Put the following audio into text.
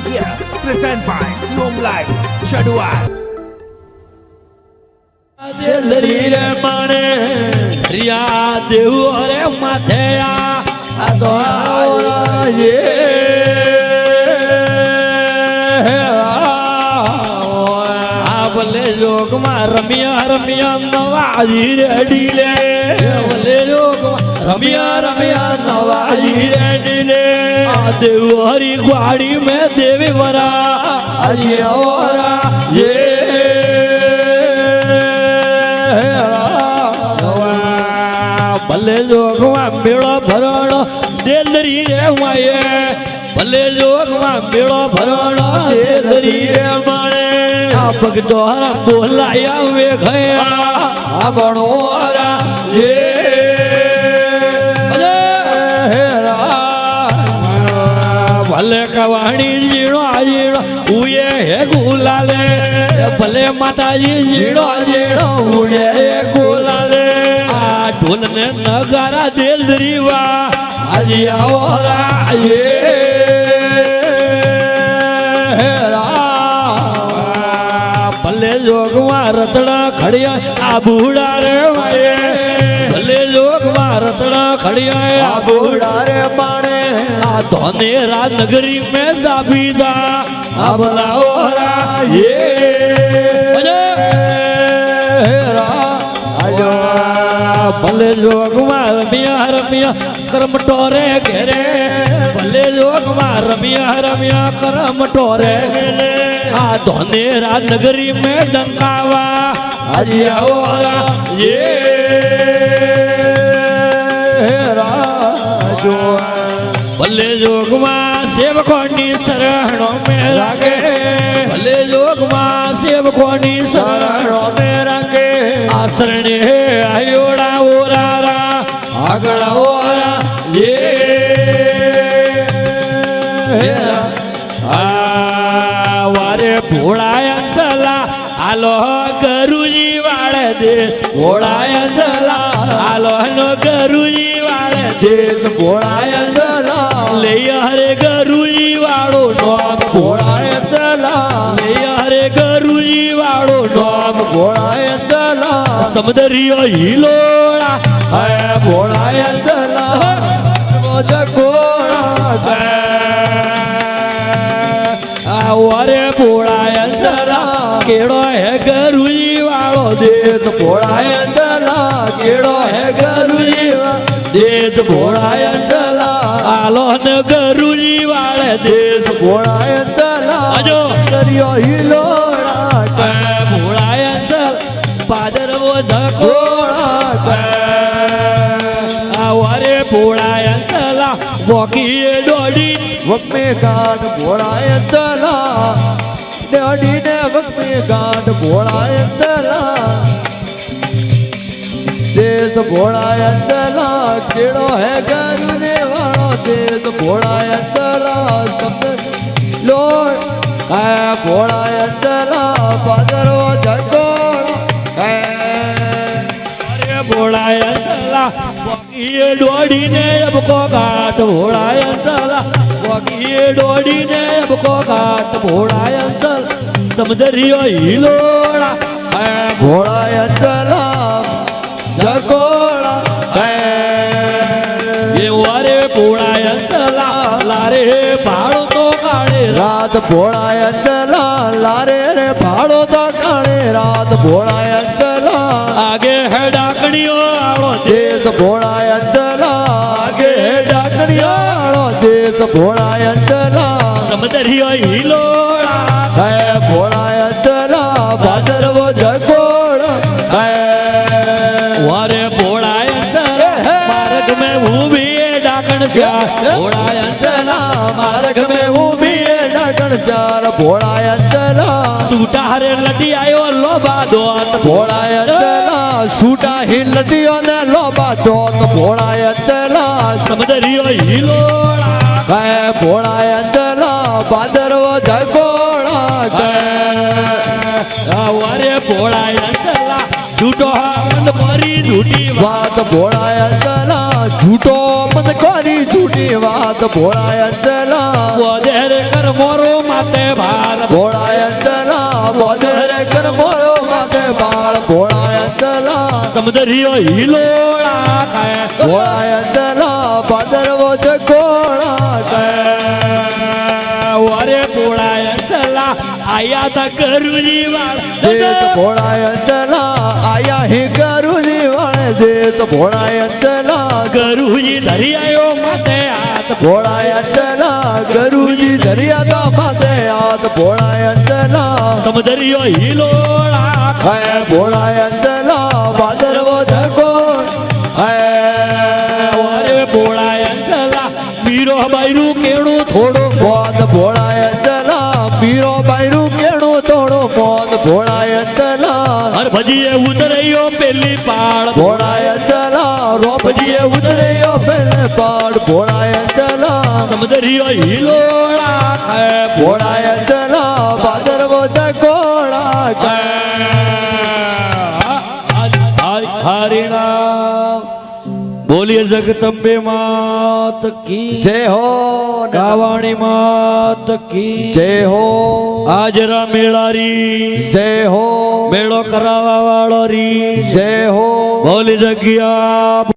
Yeah, present by Siom Live, Chadua. રે માણે રિયા દેવ રે માથેયા આ તો રાજે આ ભલે જોગમાં રમ્યા રમ્યા નવાજી રેડી લે ભલે જોગમાં રમ્યા રમ્યા નવાજી રેડી લે આ દેવ હરી ગ્વાડી મેં દેવી વરા આજે ઓરા જે ભલે જોગમાં મેળો ભરણો દેલરી રે માયે ભલે જોગમાં મેળો ભરણો દેલરી રે માણે આ ભગતો હરા બોલાયા વે ગયા આ બણોરા જે ભલે કવાણી જીણો જીણો ઉયે હે ગુલાલે ભલે માતાજી જીણો જીણો ઉયે હે ગુલાલે ઢોલ ને નગારા દિલ રીવા આજે આવરા ભલે જોગમાં રતડા ખડિયા આ બુડા રે વાયે ભલે જોગમાં રતડા ખડિયા આ બુડા રે માણે આ ધોને રાજનગરી મેં દાબીદા આ ભલાઓરા ભલે જોગમાં રમ્યા રમ્યા કરમ ટોરે ઘેરે ભલે જોગમાં રમ્યા રમ્યા કરમ ટોરે ઘેરે આ ધોને રાજનગરી મેં ડંકાવા આજે આવરા ભલે જોગમાં સેવકોની શરણો મેં રાગે ભલે જોગમાં સેવકોની શરણો મેં રાગે આ શરણે આયોડા ઓરારા આગળ ઓરા વારે ભોળાયા ચલા આલો ગરુજી વાળે દે ભોળાયા ચલા આલો નો ગરુજી વાળે દે ભોળાયા ચલા લઈ હરે ગરુજી વાળો નોમ ભોળાયા ચલા લઈ હરે ગરુજી વાળો નોમ ભોળાયા ચલા સમદરિયો હિલોળા હે ભોળાયા ચલા જકોળા વારે ભોળાયા ચલા કેળો હે ગરુજી વાળો દેત ભોળાયા ચલા કેળો હે ગરુજી દેત ભોળાયા ચલા આલો ને ગરુજી વાળે દેત ભોળાયા ચલા આજો દરિયો હિલોળા કે ભોળાયા ચલ પાદરવો ઝકોળા આ વારે ભોળાયા ચલા વોકીએ દોડી વકમે ગાઢ ભોળાયા ચલા ડોડી ને વકમે ગાઢ ભોળાયા ચલા દેશ ભોળાયા ચલા કેળો હે ગરુ દેવાળો દેશ ભોળાયા ચલા શબ્દ લોડ હે ભોળાયા ચલા પાદરો જગોળ હે ભોળાયા ચલા વકીએ દોડીને અબકો ઘાટ ભોળાયા ચલા વકીએ દોડીને અબકો ઘાટ ભોળાયા ચલ સમદરિયો હિલોળા હે ભોળાયા ચલા જકોળા હે એ વારે ભોળાયા ચલા લારે ભાડો તો કાળે રાત ભોળાયા ચલા લારે રે ભાડો તો કાળે રાત ભોળાયા ચલા આગે હે ડાકણીઓ આળો દેશ ભોળાયા ચલા આગે હે ડાકણીઓ આળો દેશ ભોળાયા ચલા સમદરિયો હિલોળા હે ભોળાયા ચલા ભાદરવો જકોળા હે વારે ભોળાયા ચલા માર્ગ में ઊભી ડાકણ ચાર ભોળાયા ચલા માર્ગ में ઊભી ડાકણ ચાર ભોળાયા ચલા સૂટા હરે લટી આયો લોબા દોત ભોળાયા ચલા સૂટા હી લટીઓ ને લોબા દોત ભોળાયા ચલા સમદરિયો હિલોળા હે ભોળાયા ચલા ભાદરવો જકોળા વારે ભોળાયા ચલા झूठो मन कोरी झूठी बात भोळाया चला झूठो मन कोरी झूठी बात भोळाया चला वो देर कर मोरो માતે ભાર ભોળાયંતલા બોદર કરમોળો માથે બાળ ભોળાયંતલા સમદરિયો હિલોળા ખાય ભોળાયંતલા ભાદરવો ચકોળા કે વરે પોળાય ચલા આયા તા કરુજી વાળ દેત ભોળાયંતલા આયા હી કરુજી વળે દેત ભોળાયંતલા કરુજી ધરી આયો માતે હાથ ભોળાયંતલા ગરુજી દરિયાતા માથે હાથ ભોળાયંતલા સમદરિયો હિલોળા હે ભોળાયંતલા ભાદરવો ચકોળ હે વરે પોળાય ચલા મીરો બાયરું કેણું થોડો મોદ ભોળાયંતલા પીરો બાયરું કેણું તોડો મોદ ભોળાયંતલા હર ભજીએ ઉતરૈયો પેલી પાળ ભોળાયંતલા રોપજીએ ઉતર્યો પેલે પાડ ભોળાયંતલા સમદરિયો હિલોળા ખાય ભોળાયંતલા ભાદરવો ચકોળા કે હરિનામ બોલીએ જગદંબે માત કી જય હો કાવાણી માત કી જય હો આજરા મેળારી જય હો મેળો કરાવવા વાળો રી જય હો બોલી જગ્યા